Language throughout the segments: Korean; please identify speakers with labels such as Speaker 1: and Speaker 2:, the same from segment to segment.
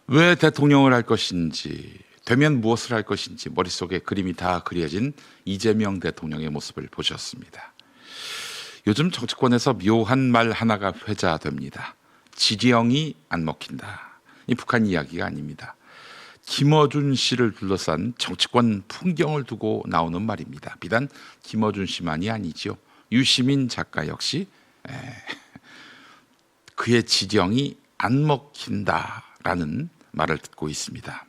Speaker 1: 왜 대통령을 할 것인지, 되면 무엇을 할 것인지 머릿속에 그림이 다 그려진 이재명 대통령의 모습을 보셨습니다. 요즘 정치권에서 묘한 말 하나가 회자됩니다. 지령이 안 먹힌다. 이 북한 이야기가 아닙니다. 김어준 씨를 둘러싼 정치권 풍경을 두고 나오는 말입니다. 비단 김어준 씨만이 아니죠. 유시민 작가 역시 그의 지령이 안 먹힌다라는 말을 듣고 있습니다.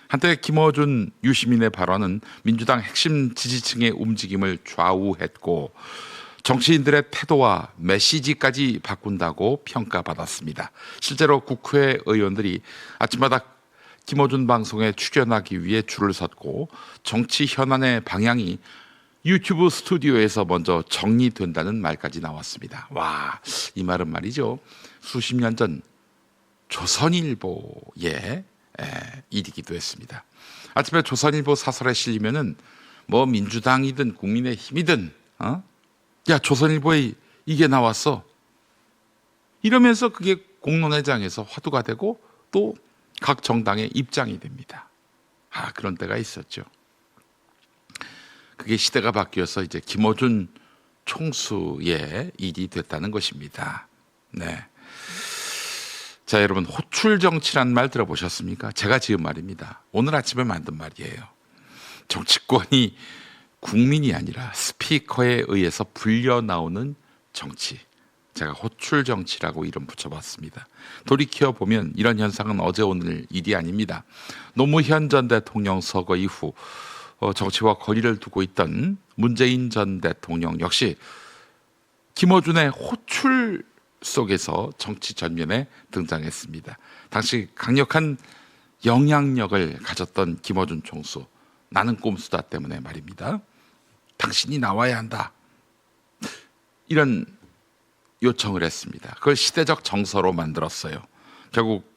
Speaker 1: 한때 김어준, 유시민의 발언은 민주당 핵심 지지층의 움직임을 좌우했고 정치인들의 태도와 메시지까지 바꾼다고 평가받았습니다. 실제로 국회의원들이 아침마다 김어준 방송에 출연하기 위해 줄을 섰고 정치 현안의 방향이 유튜브 스튜디오에서 먼저 정리된다는 말까지 나왔습니다. 와, 이 말은 말이죠. 수십 년 전 조선일보의 일이기도 했습니다. 아침에 조선일보 사설에 실리면은 뭐 민주당이든 국민의힘이든 야, 조선일보에 이게 나왔어 이러면서 그게 공론회장에서 화두가 되고 또 각 정당의 입장이 됩니다. 그런 때가 있었죠. 그게 시대가 바뀌어서 이제 김어준 총수의 일이 됐다는 것입니다. 네. 자, 여러분, 호출 정치란 말 들어보셨습니까? 제가 지은 말입니다. 오늘 아침에 만든 말이에요. 정치권이 국민이 아니라 스피커에 의해서 불려 나오는 정치. 제가 호출 정치라고 이름 붙여봤습니다. 돌이켜 보면 이런 현상은 어제 오늘 일이 아닙니다. 노무현 전 대통령 서거 이후 정치와 거리를 두고 있던 문재인 전 대통령 역시 김어준의 호출 속에서 정치 전면에 등장했습니다. 당시 강력한 영향력을 가졌던 김어준 총수, 나는 꼼수다 때문에 말입니다. 당신이 나와야 한다. 이런 요청을 했습니다. 그걸 시대적 정서로 만들었어요. 결국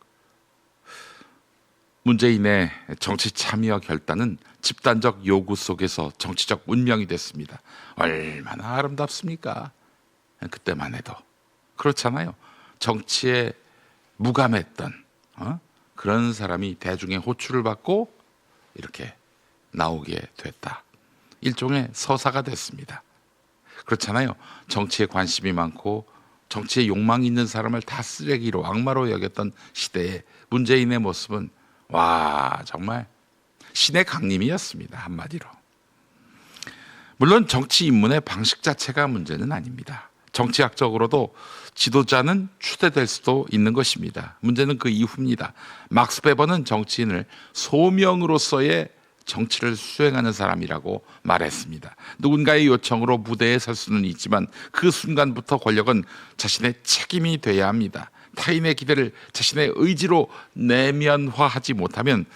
Speaker 1: 문재인의 정치 참여 결단은 집단적 요구 속에서 정치적 운명이 됐습니다. 얼마나 아름답습니까? 그때만 해도. 그렇잖아요. 정치에 무감했던 그런 사람이 대중의 호출을 받고 이렇게 나오게 됐다. 일종의 서사가 됐습니다. 그렇잖아요. 정치에 관심이 많고 정치에 욕망이 있는 사람을 다 쓰레기로 악마로 여겼던 시대에 문재인의 모습은 와, 정말 신의 강림이었습니다. 한마디로. 물론 정치 입문의 방식 자체가 문제는 아닙니다. 정치학적으로도 지도자는 추대될 수도 있는 것입니다. 문제는 그 이후입니다. 막스 베버는 정치인을 소명으로서의 정치를 수행하는 사람이라고 말했습니다. 누군가의 요청으로 무대에 설 수는 있지만 그 순간부터 권력은 자신의 책임이 돼야 합니다. 타인의 기대를 자신의 의지로 내면화하지 못하면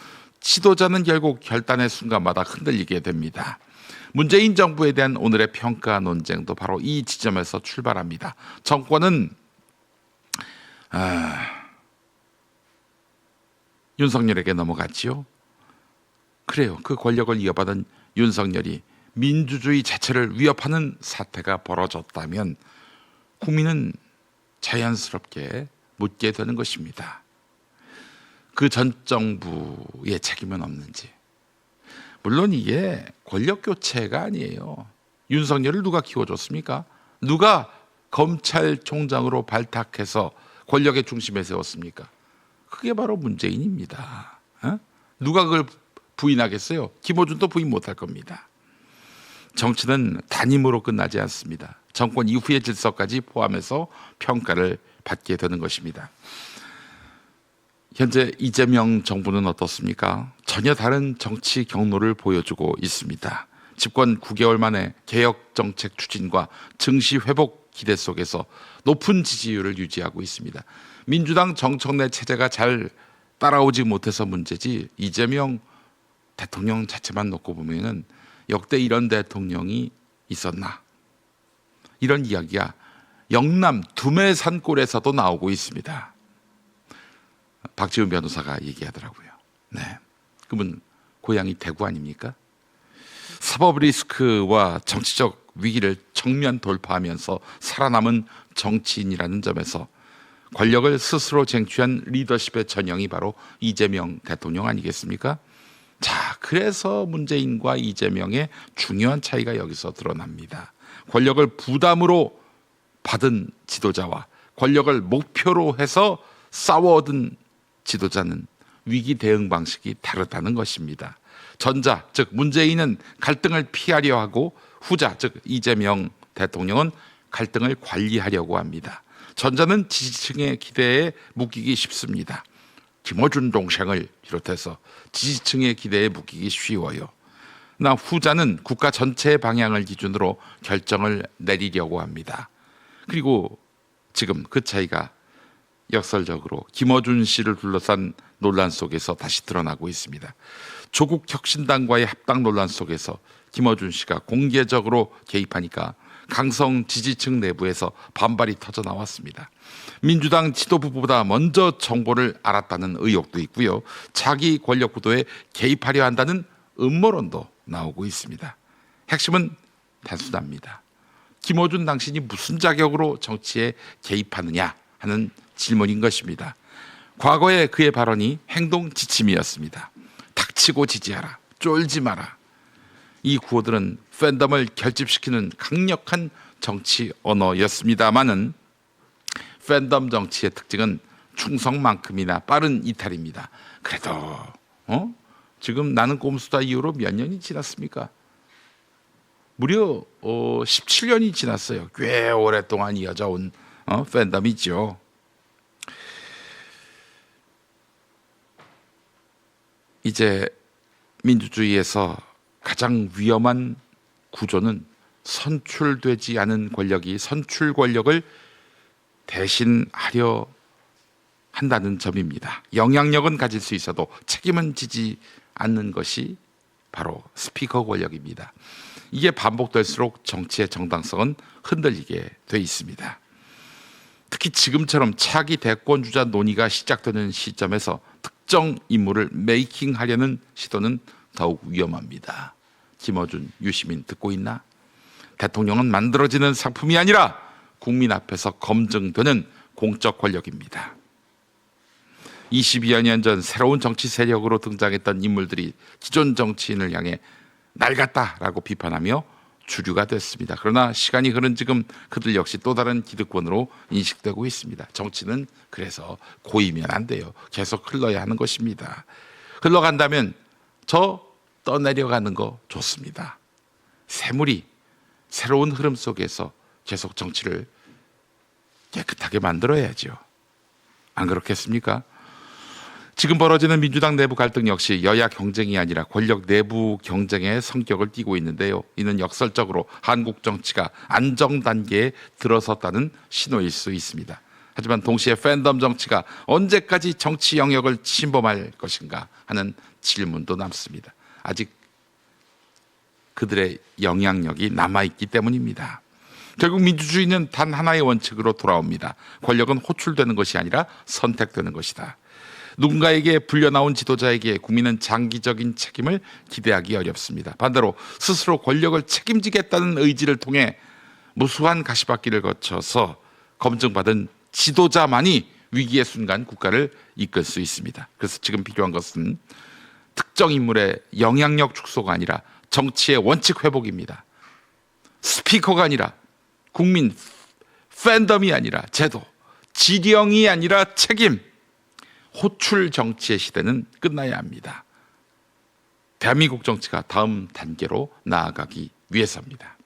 Speaker 1: 지도자는 결국 결단의 순간마다 흔들리게 됩니다. 문재인 정부에 대한 오늘의 평가 논쟁도 바로 이 지점에서 출발합니다. 정권은 윤석열에게 넘어갔지요. 그래요. 그 권력을 이어받은 윤석열이 민주주의 자체를 위협하는 사태가 벌어졌다면 국민은 자연스럽게 묻게 되는 것입니다. 그 전 정부의 책임은 없는지. 물론 이게 권력 교체가 아니에요. 윤석열을 누가 키워줬습니까? 누가 검찰총장으로 발탁해서 권력의 중심에 세웠습니까? 그게 바로 문재인입니다. 누가 그걸 부인하겠어요? 김어준도 부인 못할 겁니다. 정치는 단임으로 끝나지 않습니다. 정권 이후의 질서까지 포함해서 평가를 받게 되는 것입니다. 현재 이재명 정부는 어떻습니까? 전혀 다른 정치 경로를 보여주고 있습니다. 집권 9개월 만에 개혁 정책 추진과 증시 회복 기대 속에서 높은 지지율을 유지하고 있습니다. 민주당 정청래 체제가 잘 따라오지 못해서 문제지 이재명 대통령 자체만 놓고 보면은 역대 이런 대통령이 있었나? 이런 이야기가 영남 두메산골에서도 나오고 있습니다. 박지훈 변호사가 얘기하더라고요. 네, 그분 고향이 대구 아닙니까? 사법 리스크와 정치적 위기를 정면 돌파하면서 살아남은 정치인이라는 점에서 권력을 스스로 쟁취한 리더십의 전형이 바로 이재명 대통령 아니겠습니까? 자, 그래서 문재인과 이재명의 중요한 차이가 여기서 드러납니다. 권력을 부담으로 받은 지도자와 권력을 목표로 해서 싸워 얻은 지도자는 위기 대응 방식이 다르다는 것입니다. 전자, 즉 문재인은 갈등을 피하려 하고 후자, 즉 이재명 대통령은 갈등을 관리하려고 합니다. 전자는 지지층의 기대에 묶이기 쉽습니다. 김어준 동생을 비롯해서 지지층의 기대에 묶이기 쉬워요. 나 후자는 국가 전체의 방향을 기준으로 결정을 내리려고 합니다. 그리고 지금 그 차이가 역설적으로 김어준 씨를 둘러싼 논란 속에서 다시 드러나고 있습니다. 조국 혁신당과의 합당 논란 속에서 김어준 씨가 공개적으로 개입하니까 강성 지지층 내부에서 반발이 터져 나왔습니다. 민주당 지도부보다 먼저 정보를 알았다는 의혹도 있고요. 자기 권력 구도에 개입하려 한다는 음모론도 나오고 있습니다. 핵심은 단순합니다. 김어준 당신이 무슨 자격으로 정치에 개입하느냐 하는 질문인 것입니다. 과거에 그의 발언이 행동 지침이었습니다. 닥치고 지지하라, 쫄지 마라. 이 구호들은 팬덤을 결집시키는 강력한 정치 언어였습니다마는 팬덤 정치의 특징은 충성만큼이나 빠른 이탈입니다. 그래도 지금 나는 꼼수다 이후로 몇 년이 지났습니까? 무려 17년이 지났어요. 꽤 오랫동안 이어져온 팬덤이죠. 이제 민주주의에서 가장 위험한 구조는 선출되지 않은 권력이 선출 권력을 대신하려 한다는 점입니다. 영향력은 가질 수 있어도 책임은 지지 않는 것이 바로 스피커 권력입니다. 이게 반복될수록 정치의 정당성은 흔들리게 돼 있습니다. 특히 지금처럼 차기 대권 주자 논의가 시작되는 시점에서 특정 인물을 메이킹하려는 시도는 더욱 위험합니다. 김어준, 유시민 듣고 있나? 대통령은 만들어지는 상품이 아니라 국민 앞에서 검증되는 공적 권력입니다. 22여 년 전 새로운 정치 세력으로 등장했던 인물들이 기존 정치인을 향해 낡았다라고 비판하며 주류가 됐습니다. 그러나 시간이 흐른 지금 그들 역시 또 다른 기득권으로 인식되고 있습니다. 정치는 그래서 고이면 안 돼요. 계속 흘러야 하는 것입니다. 흘러간다면 저 떠내려가는 거 좋습니다. 새물이 새로운 흐름 속에서 계속 정치를 깨끗하게 만들어야죠. 안 그렇겠습니까? 지금 벌어지는 민주당 내부 갈등 역시 여야 경쟁이 아니라 권력 내부 경쟁의 성격을 띠고 있는데요. 이는 역설적으로 한국 정치가 안정 단계에 들어섰다는 신호일 수 있습니다. 하지만 동시에 팬덤 정치가 언제까지 정치 영역을 침범할 것인가 하는 질문도 남습니다. 아직 그들의 영향력이 남아있기 때문입니다. 결국 민주주의는 단 하나의 원칙으로 돌아옵니다. 권력은 호출되는 것이 아니라 선택되는 것이다. 누군가에게 불려나온 지도자에게 국민은 장기적인 책임을 기대하기 어렵습니다. 반대로 스스로 권력을 책임지겠다는 의지를 통해 무수한 가시밭길을 거쳐서 검증받은 지도자만이 위기의 순간 국가를 이끌 수 있습니다. 그래서 지금 필요한 것은 특정 인물의 영향력 축소가 아니라 정치의 원칙 회복입니다. 스피커가 아니라 국민, 팬덤이 아니라 제도, 지령이 아니라 책임, 호출 정치의 시대는 끝나야 합니다. 대한민국 정치가 다음 단계로 나아가기 위해서입니다.